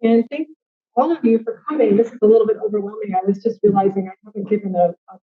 And thank all of you for coming. This is a little bit overwhelming. I was just realizing I haven't given a talk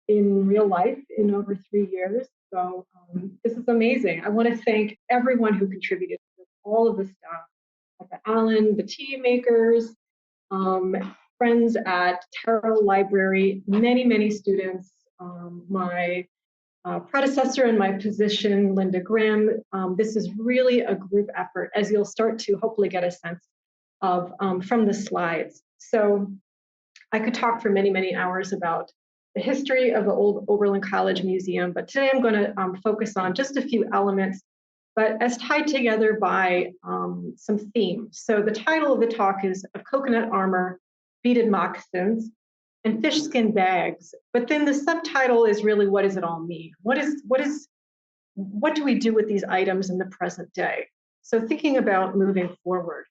in real life in over 3 years. So this is amazing. I want to thank everyone who contributed to this, all of the staff at the Allen, the tea makers, friends at Terrell Library, many, many students, my predecessor in my position, Linda Graham. This is really a group effort, as you'll start to hopefully get a sense of from the slides. So I could talk for many, many hours about the history of the old Oberlin College Museum, but today I'm going to focus on just a few elements, but as tied together by some themes. So the title of the talk is Of Coconut Armor, Beaded Moccasins, and Fish Skin Bags. But then the subtitle is really, what does it all mean? What do we do with these items in the present day? So thinking about moving forward.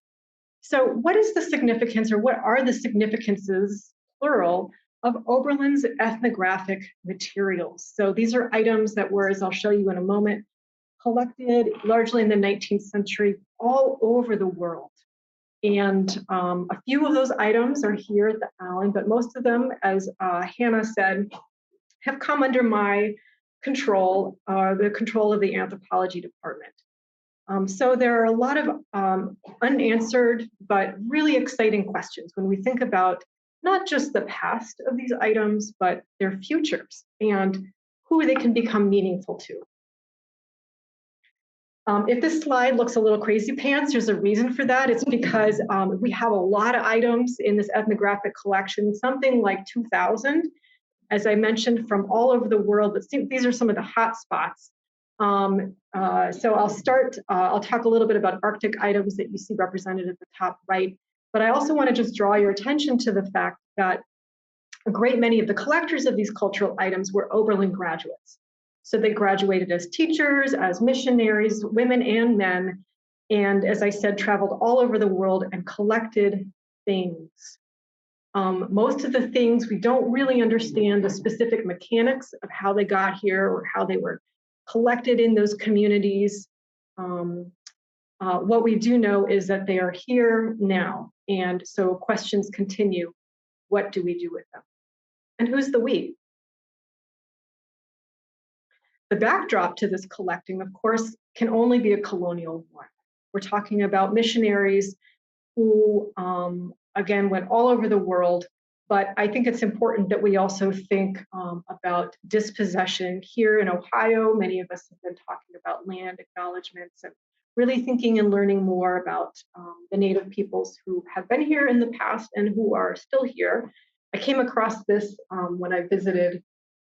So what is the significance, or what are the significances, plural, of Oberlin's ethnographic materials? So these are items that were, as I'll show you in a moment, collected largely in the 19th century all over the world. And a few of those items are here at the Allen, but most of them, as Hannah said, have come under my control, the control of the Anthropology department. So there are a lot of unanswered but really exciting questions when we think about not just the past of these items, but their futures and who they can become meaningful to. If this slide looks a little crazy pants, there's a reason for that. It's because we have a lot of items in this ethnographic collection, something like 2,000, as I mentioned, from all over the world, but these are some of the hot spots. So I'll talk a little bit about Arctic items that you see represented at the top right, but I also want to just draw your attention to the fact that a great many of the collectors of these cultural items were Oberlin graduates. So they graduated as teachers, as missionaries, women and men, and as I said, traveled all over the world and collected things. Most of the things, we don't really understand the specific mechanics of how they got here or how they were collected in those communities. What we do know is that they are here now. And so questions continue. What do we do with them? And who's the we? The backdrop to this collecting, of course, can only be a colonial one. We're talking about missionaries who, again, went all over the world. But I think it's important that we also think about dispossession here in Ohio. Many of us have been talking about land acknowledgements and really thinking and learning more about the Native peoples who have been here in the past and who are still here. I came across this when I visited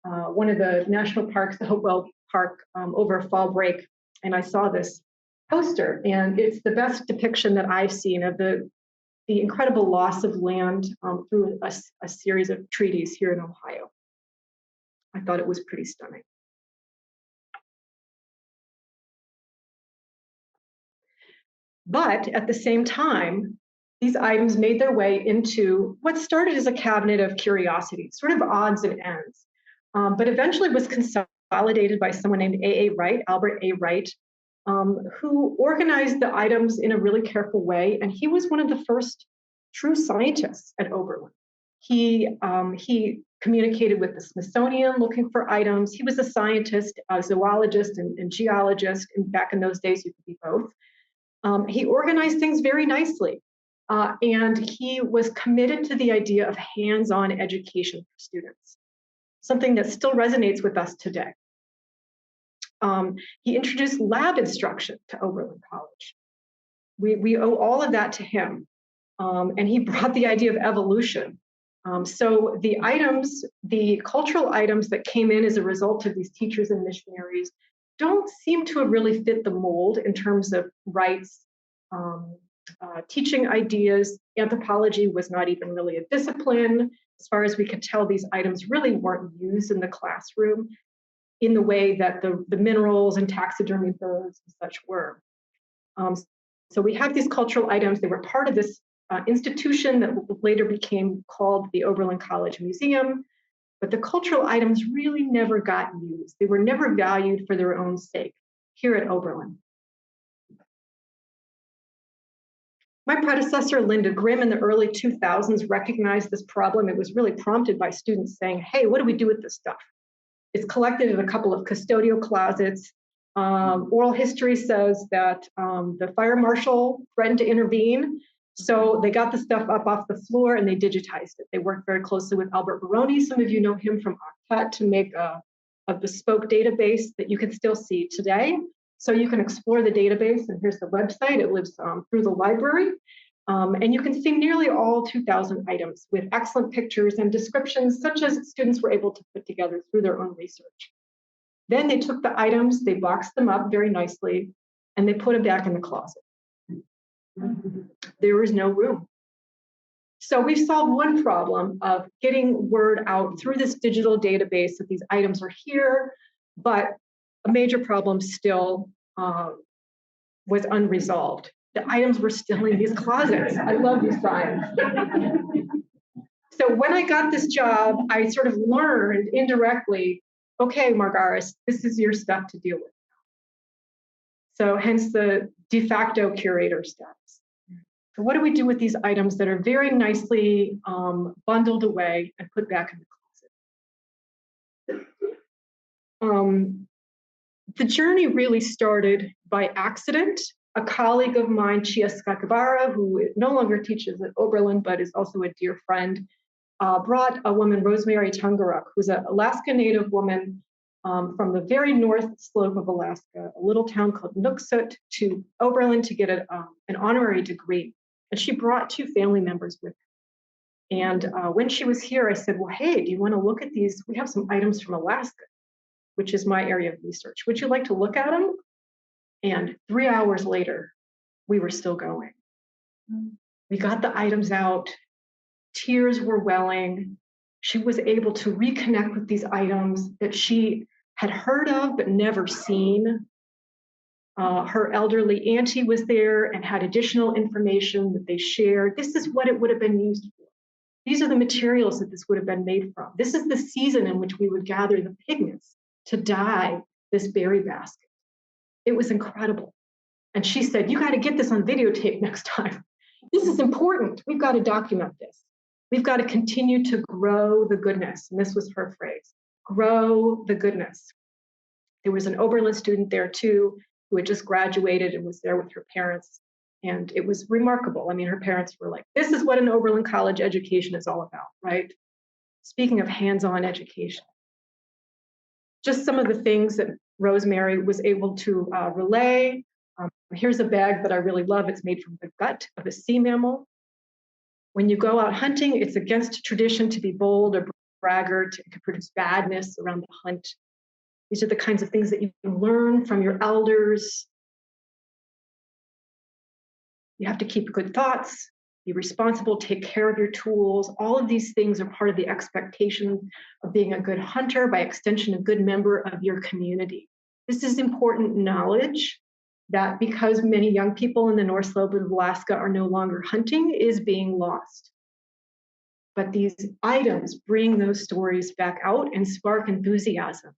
one of the national parks, the Hopewell Park, over fall break, and I saw this poster, and it's the best depiction that I've seen of the incredible loss of land through a series of treaties here in Ohio. I thought it was pretty stunning. But at the same time, these items made their way into what started as a cabinet of curiosities, sort of odds and ends, but eventually was consolidated by someone named A.A. Wright, Albert A. Wright, who organized the items in a really careful way. And he was one of the first true scientists at Oberlin. He communicated with the Smithsonian looking for items. He was a scientist, a zoologist and geologist, and back in those days you could be both. He organized things very nicely, and he was committed to the idea of hands-on education for students, something that still resonates with us today. He introduced lab instruction to Oberlin College. We owe all of that to him. And he brought the idea of evolution. So the items, the cultural items that came in as a result of these teachers and missionaries don't seem to have really fit the mold in terms of rights, teaching ideas. Anthropology was not even really a discipline. As far as we could tell, these items really weren't used in the classroom in the way that the minerals and taxidermy birds and such were. So we have these cultural items. They were part of this institution that later became called the Oberlin College Museum, but the cultural items really never got used. They were never valued for their own sake here at Oberlin. My predecessor, Linda Grimm, in the early 2000s recognized this problem. It was really prompted by students saying, hey, what do we do with this stuff? It's collected in a couple of custodial closets. Oral history says that the fire marshal threatened to intervene. So they got the stuff up off the floor and they digitized it. They worked very closely with Albert Baroni. Some of you know him from Octet to make a bespoke database that you can still see today. So you can explore the database, and here's the website. It lives through the library. And you can see nearly all 2,000 items with excellent pictures and descriptions such as students were able to put together through their own research. Then they took the items, they boxed them up very nicely, and they put them back in the closet. There was no room. So we've solved one problem of getting word out through this digital database that these items are here, but a major problem still was unresolved. The items were still in these closets. I love these signs. So when I got this job, I sort of learned indirectly, okay, Margaris, this is your stuff to deal with. So hence the de facto curator status. So what do we do with these items that are very nicely bundled away and put back in the closet? The journey really started by accident. A colleague of mine, Chia Skakabara, who no longer teaches at Oberlin, but is also a dear friend, brought a woman, Rosemary Tungaruk, who's an Alaska Native woman from the very north slope of Alaska, a little town called Nuiqsut, to Oberlin to get an honorary degree. And she brought 2 family members with her. And when she was here, I said, well, hey, do you want to look at these? We have some items from Alaska, which is my area of research. Would you like to look at them? And 3 hours later, we were still going. We got the items out. Tears were welling. She was able to reconnect with these items that she had heard of but never seen. Her elderly auntie was there and had additional information that they shared. This is what it would have been used for. These are the materials that this would have been made from. This is the season in which we would gather the pigments to dye this berry basket. It was incredible. And she said, you got to get this on videotape next time. This is important. We've got to document this. We've got to continue to grow the goodness. And this was her phrase, grow the goodness. There was an Oberlin student there too, who had just graduated and was there with her parents. And it was remarkable. I mean, her parents were like, this is what an Oberlin College education is all about, right? Speaking of hands-on education. Just some of the things that Rosemary was able to relay. Here's a bag that I really love. It's made from the gut of a sea mammal. When you go out hunting, it's against tradition to be bold or braggart. It could produce badness around the hunt. These are the kinds of things that you can learn from your elders. You have to keep good thoughts, be responsible, take care of your tools. All of these things are part of the expectation of being a good hunter, by extension, a good member of your community. This is important knowledge that, because many young people in the North Slope of Alaska are no longer hunting, is being lost. But these items bring those stories back out and spark enthusiasm.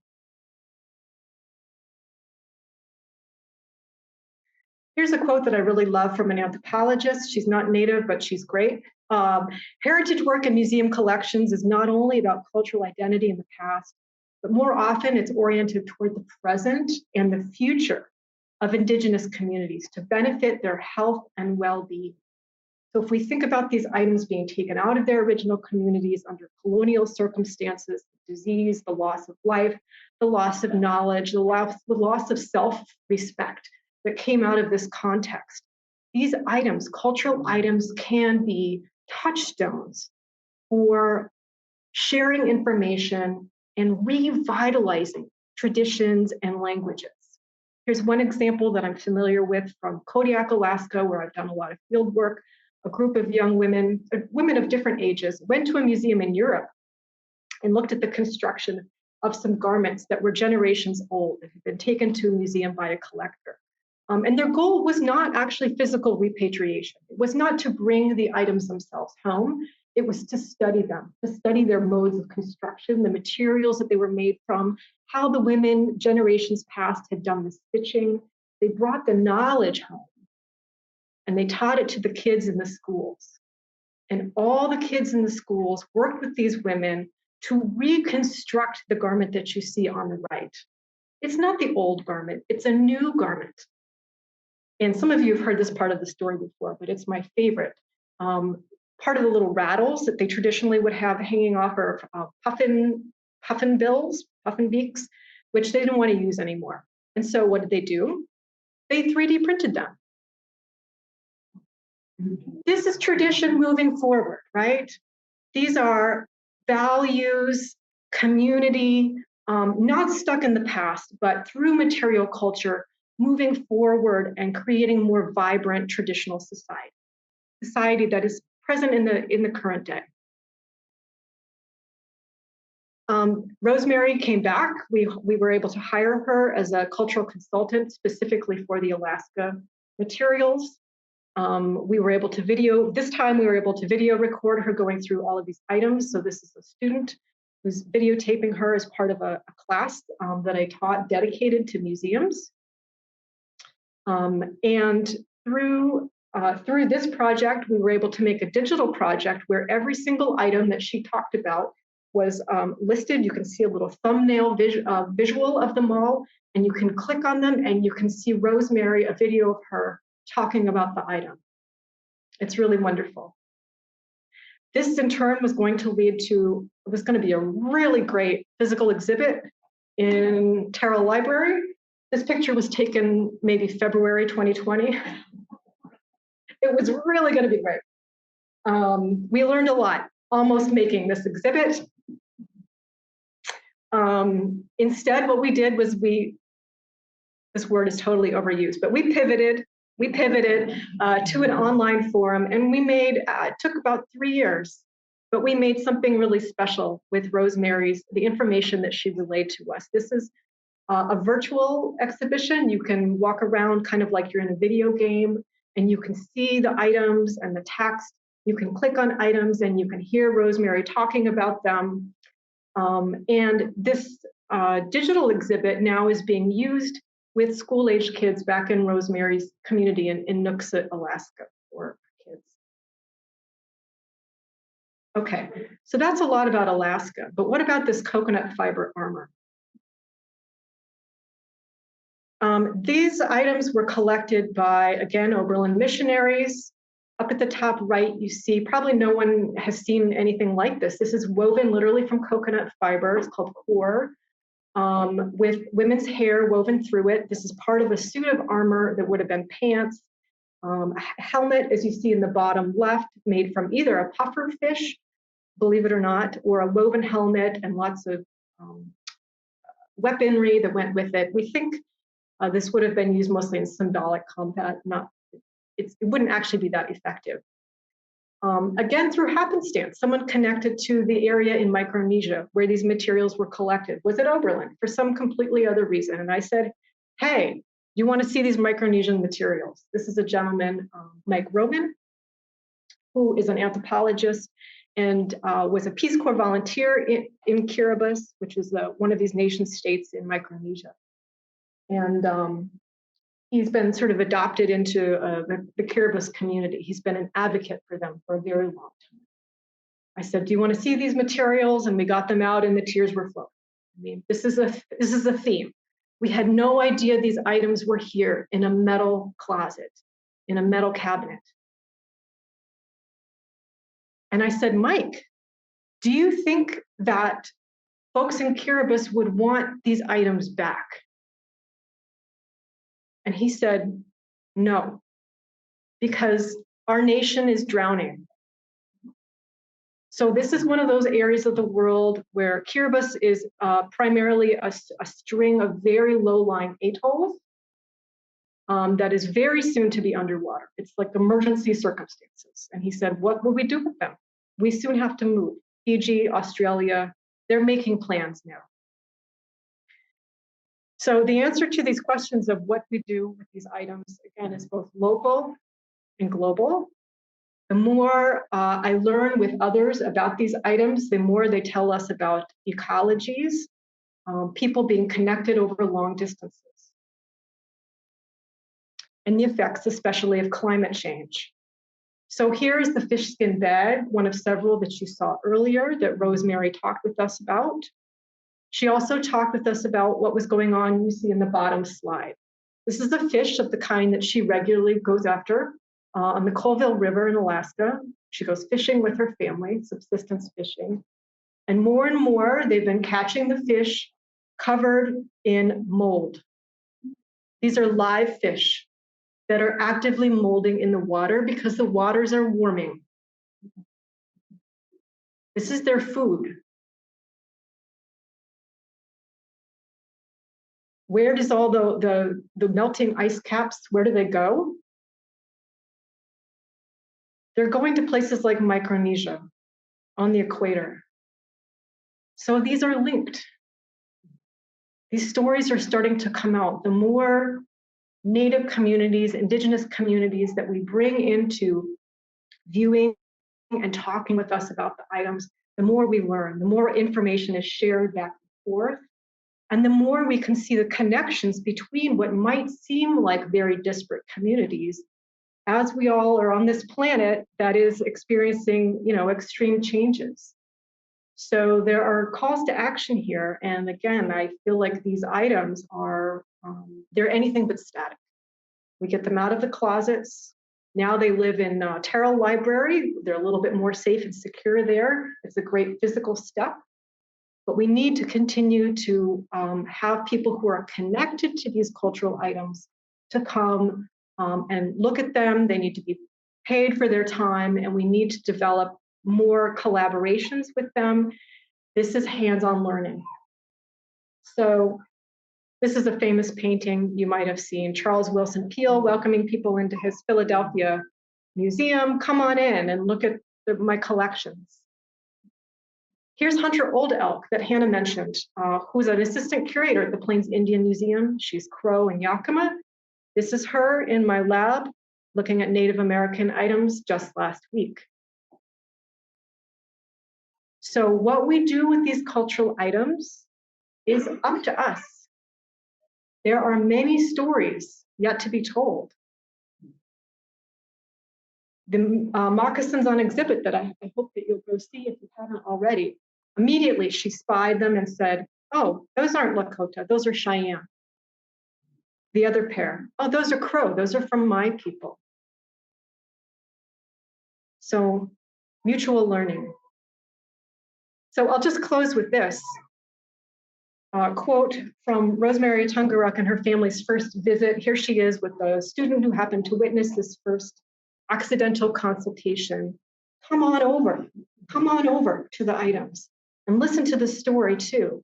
Here's a quote that I really love from an anthropologist. She's not native, but she's great. Heritage work in museum collections is not only about cultural identity in the past, but more often it's oriented toward the present and the future of Indigenous communities to benefit their health and well-being. So if we think about these items being taken out of their original communities under colonial circumstances, disease, the loss of life, the loss of knowledge, the loss of self-respect that came out of this context, these items, cultural items, can be touchstones for sharing information and revitalizing traditions and languages. Here's one example that I'm familiar with from Kodiak, Alaska, where I've done a lot of field work. A group of young women, women of different ages, went to a museum in Europe and looked at the construction of some garments that were generations old that had been taken to a museum by a collector. And their goal was not actually physical repatriation. It was not to bring the items themselves home. It was to study them, to study their modes of construction, the materials that they were made from, how the women generations past had done the stitching. They brought the knowledge home. and they taught it to the kids in the schools. And all the kids in the schools worked with these women to reconstruct the garment that you see on the right. It's not the old garment, it's a new garment. And some of you have heard this part of the story before, but it's my favorite. Part of the little rattles that they traditionally would have hanging off are puffin bills, puffin beaks, which they didn't want to use anymore. And so what did they do? They 3D printed them. This is tradition moving forward, right? These are values, community, not stuck in the past, but through material culture, moving forward and creating a more vibrant traditional society that is present in the current day. Rosemary came back. We were able to hire her as a cultural consultant specifically for the Alaska materials. We were able to this time we were able to video record her going through all of these items. So this is a student who's videotaping her as part of a class that I taught dedicated to museums. And through this project, we were able to make a digital project where every single item that she talked about was listed. You can see a little thumbnail visual of them all, and you can click on them and you can see Rosemary, a video of her talking about the item. It's really wonderful. This in turn was going to lead to, it was going to be a really great physical exhibit in Terrell Library. This picture was taken maybe February 2020. It was really going to be great. We learned a lot almost making this exhibit. Instead, what we did was this word is totally overused, but we pivoted to an online forum, and we made, it took about 3 years, but we made something really special with Rosemary's, the information that she relayed to us. This is a virtual exhibition. You can walk around kind of like you're in a video game, and you can see the items and the text. You can click on items and you can hear Rosemary talking about them. And this digital exhibit now is being used with school-aged kids back in Rosemary's community in Nooksut, Alaska, for kids. Okay, so that's a lot about Alaska, but what about this coconut fiber armor? These items were collected by, again, Oberlin missionaries. Up at the top right, you see, probably no one has seen anything like this. This is woven literally from coconut fiber. It's called core, with women's hair woven through it. This is part of a suit of armor that would have been pants, a helmet, as you see in the bottom left, made from either a puffer fish, believe it or not, or a woven helmet and lots of weaponry that went with it. We think this would have been used mostly in symbolic combat, it wouldn't actually be that effective. Again, through happenstance, someone connected to the area in Micronesia where these materials were collected, was at Oberlin for some completely other reason. And I said, hey, you want to see these Micronesian materials? This is a gentleman, Mike Roman, who is an anthropologist and was a Peace Corps volunteer in Kiribati, which is one of these nation states in Micronesia. And he's been sort of adopted into the Kiribati community. He's been an advocate for them for a very long time. I said, do you want to see these materials? And we got them out and the tears were flowing. I mean, this is a theme. We had no idea these items were here in a metal closet, in a metal cabinet. And I said, Mike, do you think that folks in Kiribati would want these items back? And he said, no, because our nation is drowning. So this is one of those areas of the world where Kiribati is primarily a string of very low-lying atolls that is very soon to be underwater. It's like emergency circumstances. And he said, what will we do with them? We soon have to move. Fiji, Australia, they're making plans now. So the answer to these questions of what we do with these items, again, is both local and global. The more I learn with others about these items, the more they tell us about ecologies, people being connected over long distances. and the effects, especially of climate change. So here's the fish skin bed, one of several that you saw earlier that Rosemary talked with us about. She also talked with us about what was going on, you see in the bottom slide. This is a fish of the kind that she regularly goes after on the Colville River in Alaska. She goes fishing with her family, subsistence fishing. And more, they've been catching the fish covered in mold. These are live fish that are actively molding in the water because the waters are warming. This is their food. Where does all the melting ice caps, where do they go? They're going to places like Micronesia on the equator. So these are linked. These stories are starting to come out. The more Native communities, indigenous communities that we bring into viewing and talking with us about the items, the more we learn, the more information is shared back and forth, and the more we can see the connections between what might seem like very disparate communities, as we all are on this planet that is experiencing, extreme changes. So there are calls to action here. And again, I feel like these items are, they're anything but static. We get them out of the closets. Now they live in Terrell Library. They're a little bit more safe and secure there. It's a great physical step. But we need to continue to have people who are connected to these cultural items to come and look at them. They need to be paid for their time, and we need to develop more collaborations with them. This is hands-on learning. So this is a famous painting you might have seen, Charles Wilson Peale welcoming people into his Philadelphia museum. Come on in and look at my collections. Here's Hunter Old Elk that Hannah mentioned, who's an assistant curator at the Plains Indian Museum. She's Crow and Yakima. This is her in my lab looking at Native American items just last week. So what we do with these cultural items is up to us. There are many stories yet to be told. The moccasins on exhibit that I hope that you'll go see if you haven't already, immediately she spied them and said, oh, those aren't Lakota, those are Cheyenne. The other pair, oh, those are Crow, those are from my people. So mutual learning. So I'll just close with this quote from Rosemary Tungaruk and her family's first visit. Here she is with a student who happened to witness this first accidental consultation. Come on over to the items and listen to the story too.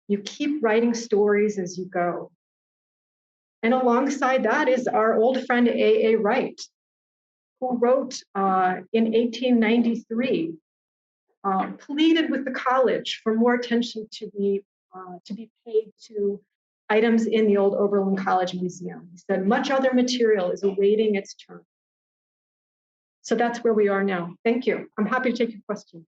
You keep writing stories as you go. And alongside that is our old friend A.A. Wright, who wrote in 1893, pleaded with the college for more attention to be paid to items in the old Oberlin College Museum. He said, much other material is awaiting its turn. So that's where we are now. Thank you. I'm happy to take your questions.